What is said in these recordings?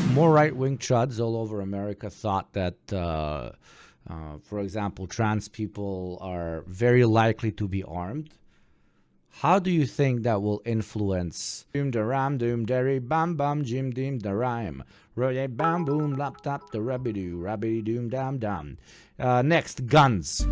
more right-wing chuds all over America thought that, for example, trans people are very likely to be armed. How do you think that will influence doom da ram doom derry bam bam jim dim da rhyme roy bam boom laptop the rabbity doom dam dam? Next, guns.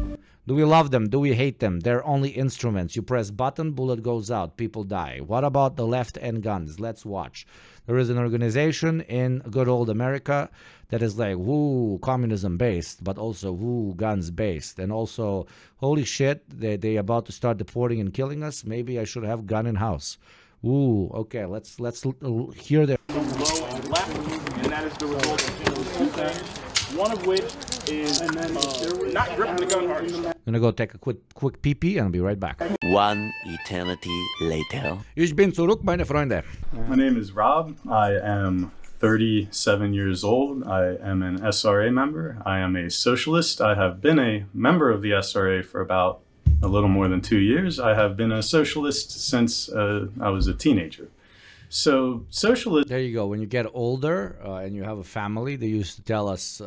Do we love them? Do we hate them? They're only instruments. You press button, bullet goes out, people die. What about the left and guns? Let's watch. There is an organization in good old America that is like, woo, communism based, but also woo, guns based. And also, holy shit, they about to start deporting and killing us. Maybe I should have gun in house. Woo, okay, let's hear the left, and that is the result of two things. One of which is not gripping the gun hard. I'm gonna go take a quick pee-pee and I'll be right back. One eternity later. Ich bin zurück, meine Freunde. My name is Rob. I am 37 years old. I am an SRA member. I am a socialist. I have been a member of the SRA for about a little more than 2 years. I have been a socialist since I was a teenager. So socialist. There you go. When you get older and you have a family, they used to tell us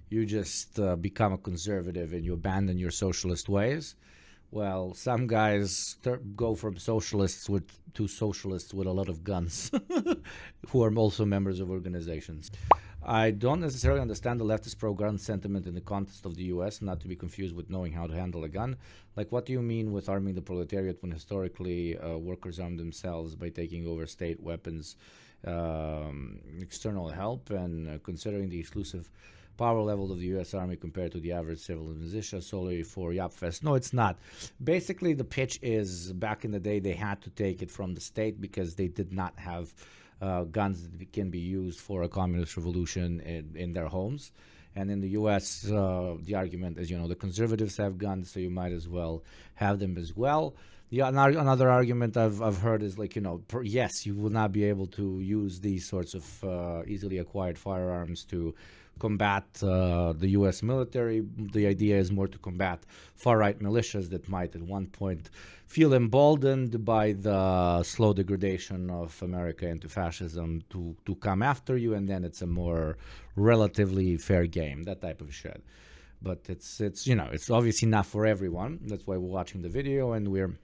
you just become a conservative and you abandon your socialist ways. Well, some guys go from socialists to socialists with a lot of guns who are also members of organizations. I don't necessarily understand the leftist pro-gun sentiment in the context of the US, not to be confused with knowing how to handle a gun. Like, what do you mean with arming the proletariat when historically workers armed themselves by taking over state weapons, external help, and considering the exclusive power level of the U.S. Army compared to the average civil militia solely for Yapfest? No, it's not. Basically, the pitch is, back in the day, they had to take it from the state because they did not have guns that can be used for a communist revolution in their homes. And in the U.S., the argument is, the conservatives have guns, so you might as well have them as well. Another argument I've heard is like, yes, you will not be able to use these sorts of easily acquired firearms to combat the U.S. military. The idea is more to combat far-right militias that might at one point feel emboldened by the slow degradation of America into fascism to come after you, and then it's a more relatively fair game, that type of shit. But it's obviously not for everyone. That's why we're watching the video and we're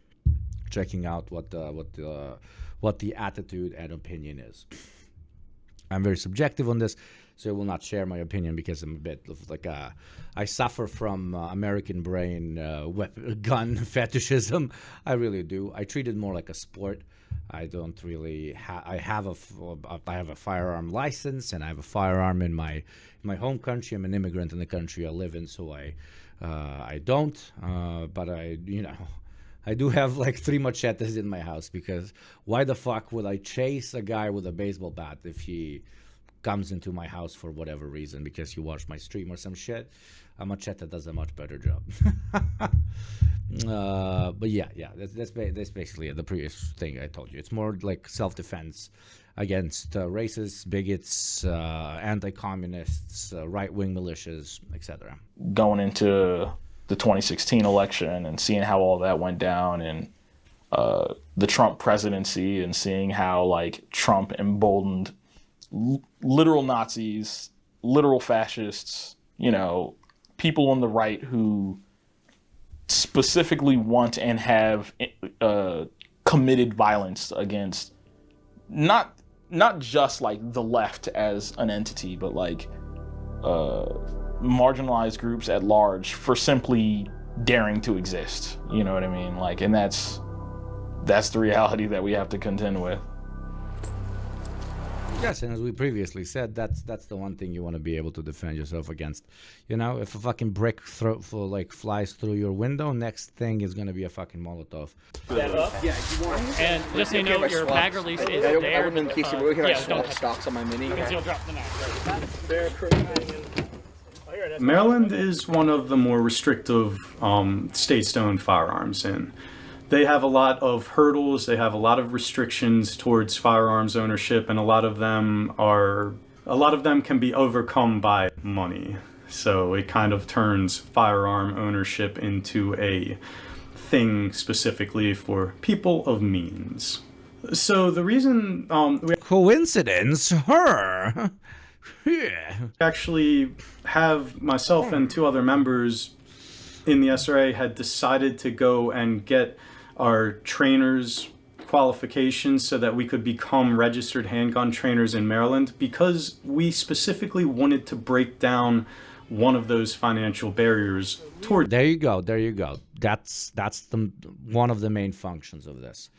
checking out what the attitude and opinion is. I'm very subjective on this, so I will not share my opinion because I'm a bit of like I suffer from American brain gun fetishism. I really do. I treat it more like a sport. I don't really. I have a firearm license and I have a firearm in my home country. I'm an immigrant in the country I live in, so I don't. But I do have like 3 machetes in my house because why the fuck would I chase a guy with a baseball bat if he comes into my house for whatever reason because he watched my stream or some shit? A machete does a much better job. But yeah, that's basically the previous thing I told you. It's more like self-defense against racists, bigots, anti-communists, right-wing militias, etc. Going into the 2016 election and seeing how all that went down, and the Trump presidency, and seeing how like Trump emboldened literal Nazis, literal fascists, people on the right who specifically want and have committed violence against not just like the left as an entity, but like marginalized groups at large for simply daring to exist. You know what I mean? Like, and that's the reality that we have to contend with. Yes, and as we previously said, that's the one thing you want to be able to defend yourself against. If a fucking brick flies through your window, next thing is going to be a fucking Molotov. And just so you know, your mag release is there. I wouldn't in case you were here, I swap stocks on my Mini. You'll drop the mag. Maryland is one of the more restrictive state-owned firearms, and they have a lot of hurdles, they have a lot of restrictions towards firearms ownership, and a lot of them can be overcome by money. So it kind of turns firearm ownership into a thing specifically for people of means. So the reason we Coincidence? Her? Yeah. actually have myself and 2 other members in the SRA had decided to go and get our trainers qualifications so that we could become registered handgun trainers in Maryland, because we specifically wanted to break down one of those financial barriers toward. There you go. There you go. That's the one of the main functions of this.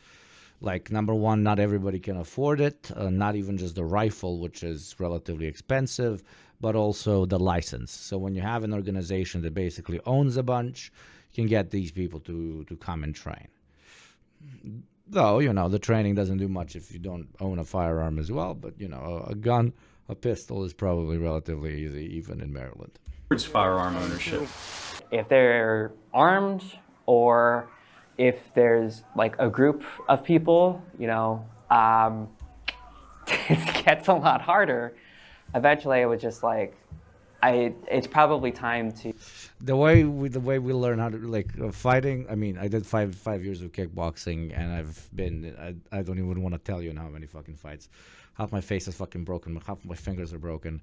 Like, number one, not everybody can afford it. Not even just the rifle, which is relatively expensive, but also the license. So when you have an organization that basically owns a bunch, you can get these people to come and train. Though, you know, the training doesn't do much if you don't own a firearm as well. But, you know, a gun, a pistol is probably relatively easy, even in Maryland. Towards firearm ownership. If they're armed, or if there's like a group of people, you know, it gets a lot harder. Eventually, it was just like, it's probably time to. The way we learn how to fighting. I mean, I did five years of kickboxing, and I've been. I don't even want to tell you how many fucking fights. Half my face is fucking broken. Half my fingers are broken.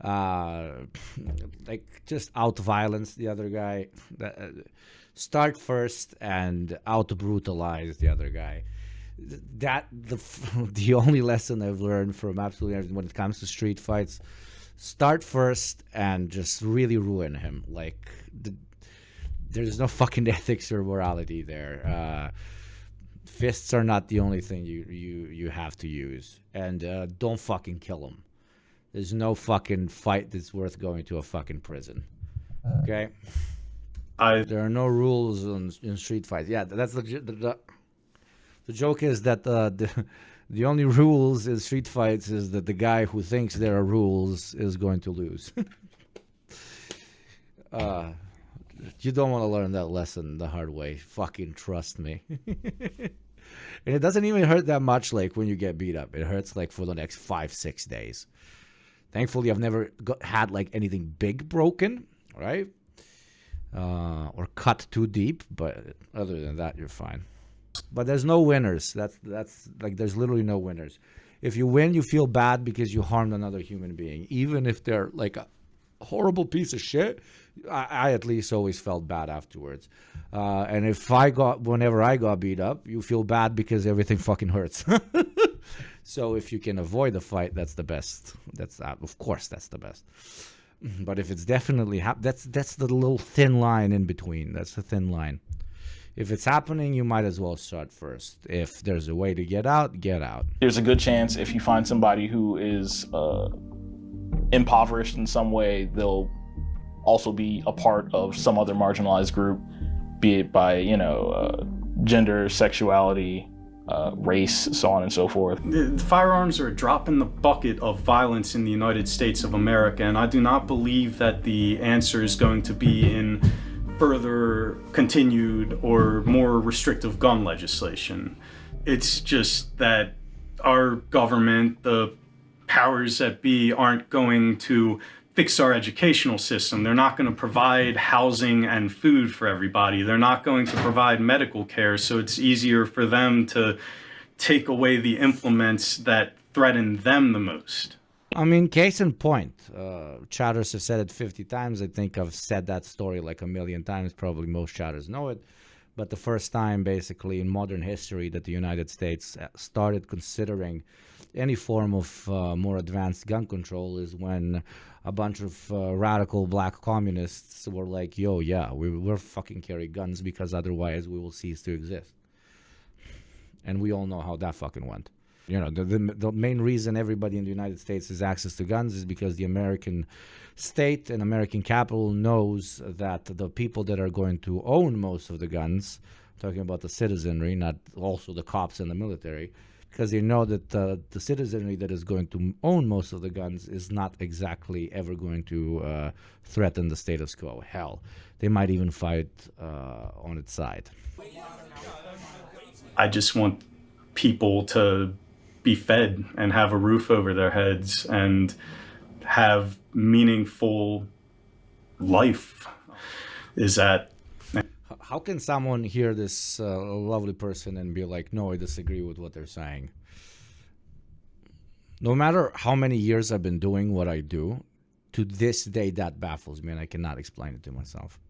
Like, just out violence the other guy. Start first and out brutalize the other guy. The only lesson I've learned from absolutely everything when it comes to street fights: start first and just really ruin him. Like, there's no fucking ethics or morality there. Fists are not the only thing you have to use, and don't fucking kill him. There's no fucking fight that's worth going to a fucking prison. Okay. There are no rules in street fights. Yeah, that's the joke is that the only rules in street fights is that the guy who thinks there are rules is going to lose. You don't want to learn that lesson the hard way. Fucking trust me. And it doesn't even hurt that much, like, when you get beat up. It hurts, like, for the next 5-6 days. Thankfully, I've never had, like, anything big broken, right? Or cut too deep, but other than that, you're fine. But there's no winners. That's like, there's literally no winners. If you win, you feel bad because you harmed another human being, even if they're like a horrible piece of shit. I at least always felt bad afterwards. And whenever I got beat up, you feel bad because everything fucking hurts. So if you can avoid the fight, that's the best. Of course, that's the best. But if it's definitely that's the little thin line in between. That's the thin line. If it's happening, you might as well start first. If there's a way to get out, get out. There's a good chance if you find somebody who is impoverished in some way, they'll also be a part of some other marginalized group, be it by, gender, sexuality, race, so on and so forth. The firearms are a drop in the bucket of violence in the United States of America, and I do not believe that the answer is going to be in further continued or more restrictive gun legislation. It's just that our government, the powers that be, aren't going to fix our educational system. They're not going to provide housing and food for everybody. They're not going to provide medical care, so it's easier for them to take away the implements that threaten them the most. I mean, case in point, chatters have said it 50 times. I think I've said that story like a million times. Probably most chatters know it. But the first time, basically, in modern history that the United States started considering any form of more advanced gun control is when a bunch of radical black communists were like, yo, yeah, we're fucking carry guns because otherwise we will cease to exist. And we all know how that fucking went. The main reason everybody in the United States has access to guns is because the American state and American capital knows that the people that are going to own most of the guns, talking about the citizenry, not also the cops and the military, because they know that the citizenry that is going to own most of the guns is not exactly ever going to threaten the status quo. Hell, they might even fight on its side. I just want people to be fed and have a roof over their heads and have meaningful life. Is that How can someone hear this lovely person and be like, no, I disagree with what they're saying? No matter how many years I've been doing what I do, to this day that baffles me, and I cannot explain it to myself.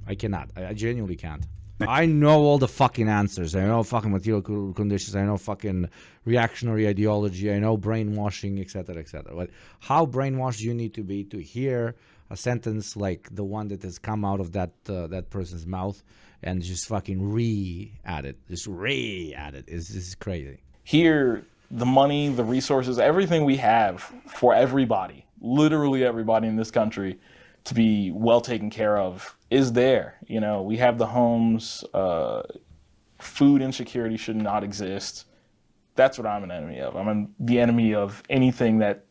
I cannot. I genuinely can't. I know all the fucking answers. I know fucking material conditions. I know fucking reactionary ideology. I know brainwashing, etc., etc. But how brainwashed you need to be to hear a sentence like the one that has come out of that person's mouth and just fucking re-add it. Just re-add it. This is crazy. Here, the money, the resources, everything we have for everybody, literally everybody in this country, to be well taken care of is there. You know, we have the homes, food insecurity should not exist. That's what I'm an enemy of. I'm the enemy of anything that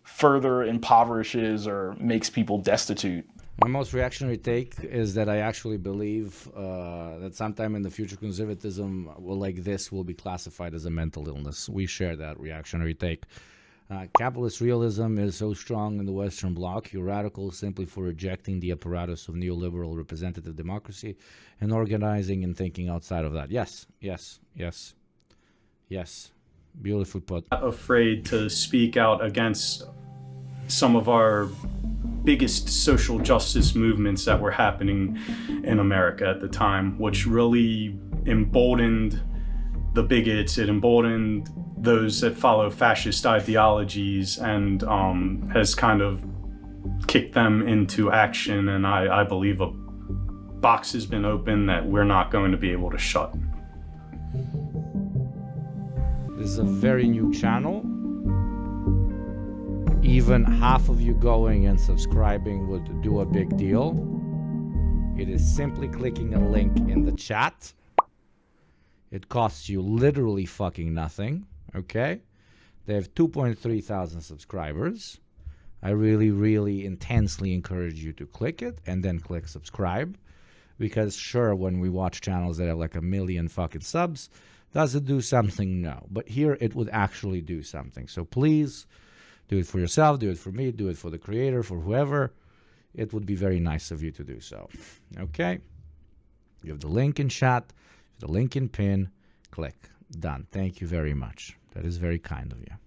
further impoverishes or makes people destitute. My most reactionary take is that I actually believe that sometime in the future conservatism like this will be classified as a mental illness. We share that reactionary take. Capitalist realism is so strong in the Western Bloc, you're radical simply for rejecting the apparatus of neoliberal representative democracy and organizing and thinking outside of that. Yes, yes, yes, yes. Beautifully put. Not afraid to speak out against some of our biggest social justice movements that were happening in America at the time, which really emboldened the bigots, it emboldened those that follow fascist ideologies, and has kind of kicked them into action. And I believe a box has been opened that we're not going to be able to shut. This is a very new channel. Even half of you going and subscribing would do a big deal. It is simply clicking a link in the chat. It costs you literally fucking nothing, okay? They have 2.3 thousand subscribers. I really, really intensely encourage you to click it and then click subscribe. Because sure, when we watch channels that have like 1 million fucking subs, does it do something? No. But here it would actually do something. So please, do it for yourself, do it for me, do it for the creator, for whoever. It would be very nice of you to do so. Okay? You have the link in chat, the link in pin, click. Done. Thank you very much. That is very kind of you.